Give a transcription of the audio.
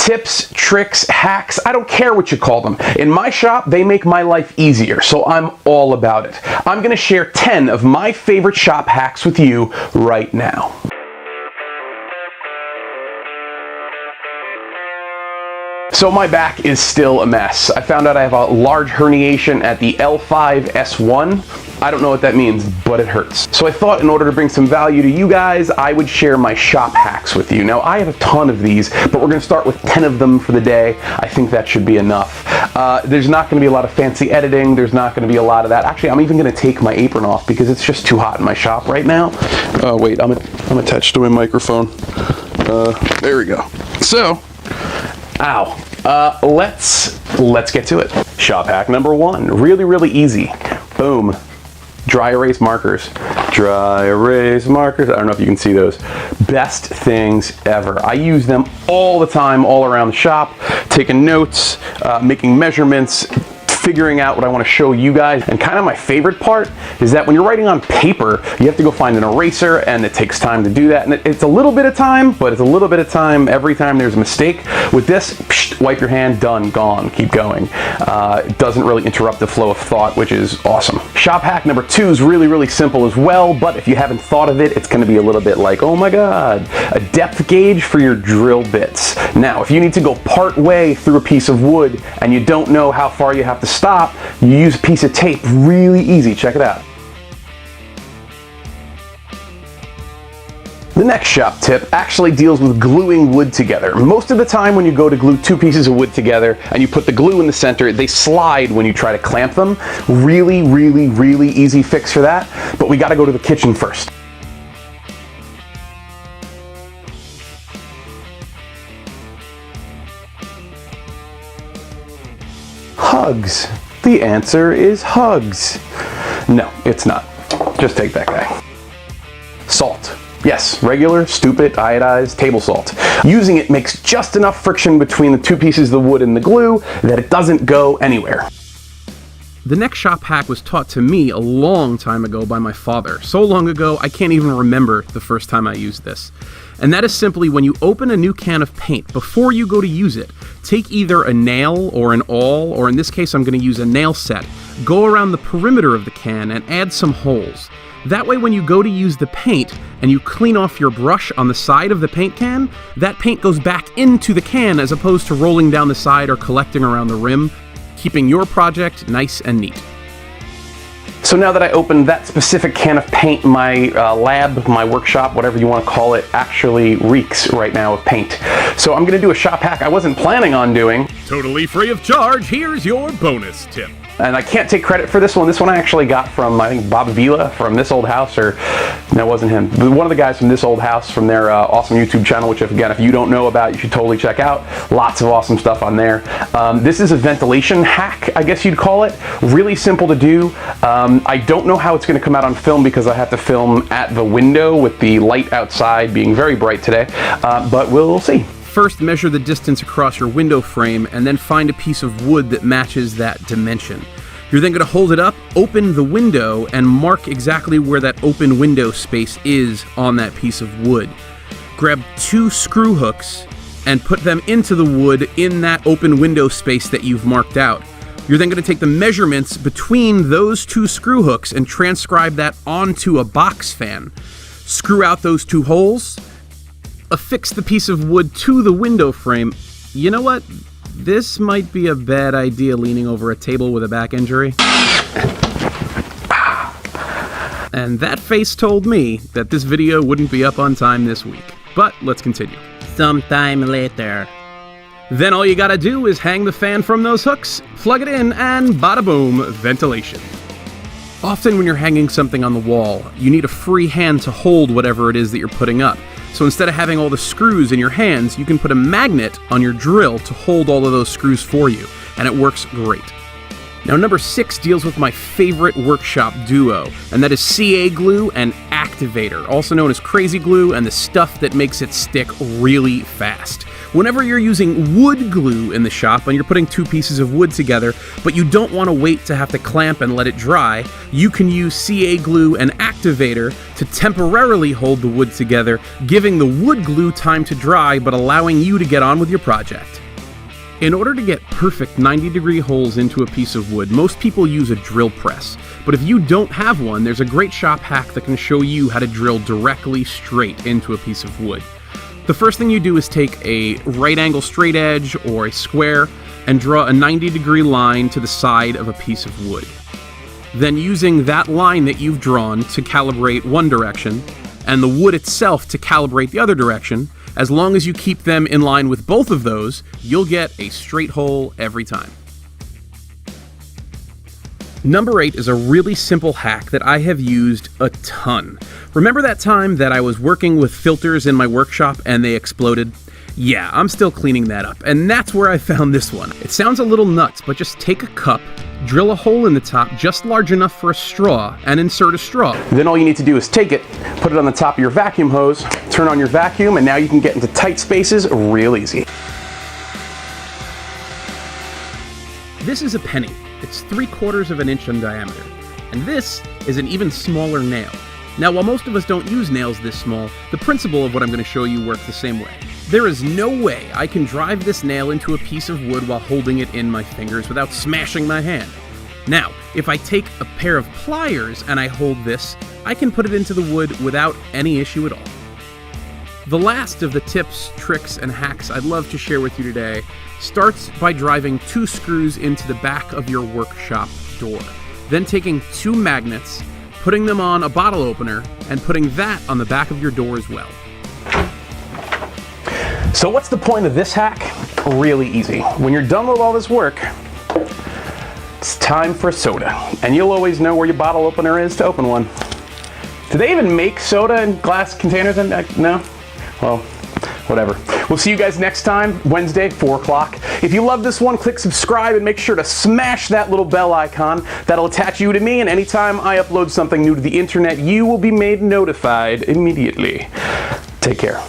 Tips, tricks, hacks, I don't care what you call them. In my shop, they make my life easier, so I'm all about it. I'm going to share 10 of my favorite shop hacks with you right now. So my back is still a mess. I found out I have a large herniation at the L5-S1. I don't know what that means, but it hurts. So I thought in order to bring some value to you guys, I would share my shop hacks with you. Now I have a ton of these, but we're gonna start with 10 of them for the day. I think that should be enough. There's not gonna be a lot of fancy editing. There's not gonna be a lot of that. Actually, I'm even gonna take my apron off because it's just too hot in my shop right now. Oh wait, I'm attached to my microphone. There we go. So, ow. Let's get to it. Shop hack number 1, really easy. Boom. Dry erase markers. Dry erase markers. I don't know if you can see those. Best things ever. I use them all the time, all around the shop, taking notes, making measurements, figuring out what I want to show you guys. And kind of my favorite part is that when you're writing on paper, you have to go find an eraser, and it takes time to do that. And it's a little bit of time, but it's a little bit of time every time there's a mistake. With this, wipe your hand, done, gone, keep going. It doesn't really interrupt the flow of thought, which is awesome. Shop hack number 2 is really simple as well, but if you haven't thought of it, it's going to be a little bit like, oh my god, a depth gauge for your drill bits. Now, if you need to go part way through a piece of wood and you don't know how far you have to stop, you use a piece of tape. Really easy. Check it out. The next shop tip actually deals with gluing wood together. Most of the time when you go to glue 2 pieces of wood together and you put the glue in the center, they slide when you try to clamp them. Really easy fix for that, but we gotta go to the kitchen first. Hugs. The answer is hugs. No, it's not. Just take that guy. Salt. Yes, regular, stupid, iodized table salt. Using it makes just enough friction between the 2 pieces of the wood and the glue that it doesn't go anywhere. The next shop hack was taught to me a long time ago by my father. So long ago, I can't even remember the first time I used this. And that is simply when you open a new can of paint, before you go to use it, take either a nail or an awl, or in this case I'm going to use a nail set, go around the perimeter of the can and add some holes. That way when you go to use the paint and you clean off your brush on the side of the paint can, that paint goes back into the can as opposed to rolling down the side or collecting around the rim, keeping your project nice and neat. So now that I opened that specific can of paint, my lab, my workshop, whatever you want to call it, actually reeks right now of paint. So I'm going to do a shop hack I wasn't planning on doing. Totally free of charge, here's your bonus tip. And I can't take credit for this one. This one I actually got from, I think, Bob Vila from This Old House, or no, it wasn't him. One of the guys from This Old House from their awesome YouTube channel, which if you don't know about, you should totally check out. Lots of awesome stuff on there. This is a ventilation hack, I guess you'd call it. Really simple to do. I don't know how it's going to come out on film because I have to film at the window with the light outside being very bright today, but we'll see. First, measure the distance across your window frame and then find a piece of wood that matches that dimension. You're then going to hold it up, open the window, and mark exactly where that open window space is on that piece of wood. Grab 2 screw hooks and put them into the wood in that open window space that you've marked out. You're then going to take the measurements between those 2 screw hooks and transcribe that onto a box fan. Screw out those 2 holes, affix the piece of wood to the window frame. You know what? This might be a bad idea leaning over a table with a back injury. And that face told me that this video wouldn't be up on time this week. But let's continue. Sometime later. Then all you gotta do is hang the fan from those hooks, plug it in, and bada boom, ventilation. Often when you're hanging something on the wall, you need a free hand to hold whatever it is that you're putting up. So instead of having all the screws in your hands, you can put a magnet on your drill to hold all of those screws for you, and it works great. Now, number 6 deals with my favorite workshop duo, and that is CA glue and Activator, also known as Crazy Glue, and the stuff that makes it stick really fast. Whenever you're using wood glue in the shop and you're putting two pieces of wood together, but you don't want to wait to have to clamp and let it dry, you can use CA glue and activator to temporarily hold the wood together, giving the wood glue time to dry but allowing you to get on with your project. In order to get perfect 90-degree holes into a piece of wood, most people use a drill press. But if you don't have one, there's a great shop hack that can show you how to drill directly straight into a piece of wood. The first thing you do is take a right angle straight edge or a square and draw a 90-degree line to the side of a piece of wood. Then using that line that you've drawn to calibrate one direction, and the wood itself to calibrate the other direction, as long as you keep them in line with both of those, you'll get a straight hole every time. Number 8 is a really simple hack that I have used a ton. Remember that time that I was working with filters in my workshop and they exploded? Yeah, I'm still cleaning that up, and that's where I found this one. It sounds a little nuts, but just take a cup, drill a hole in the top just large enough for a straw, and insert a straw. Then all you need to do is take it, put it on the top of your vacuum hose, turn on your vacuum, and now you can get into tight spaces real easy. This is a penny. It's 3/4 of an inch in diameter. And this is an even smaller nail. Now, while most of us don't use nails this small, the principle of what I'm going to show you works the same way. There is no way I can drive this nail into a piece of wood while holding it in my fingers without smashing my hand. Now, if I take a pair of pliers and I hold this, I can put it into the wood without any issue at all. The last of the tips, tricks, and hacks I'd love to share with you today starts by driving 2 screws into the back of your workshop door. Then taking 2 magnets, putting them on a bottle opener, and putting that on the back of your door as well. So what's the point of this hack? Really easy. When you're done with all this work, it's time for soda. And you'll always know where your bottle opener is to open one. Do they even make soda in glass containers? No? Well, whatever. We'll see you guys next time, Wednesday, 4 o'clock. If you love this one, click subscribe and make sure to smash that little bell icon. That'll attach you to me, and anytime I upload something new to the internet, you will be made notified immediately. Take care.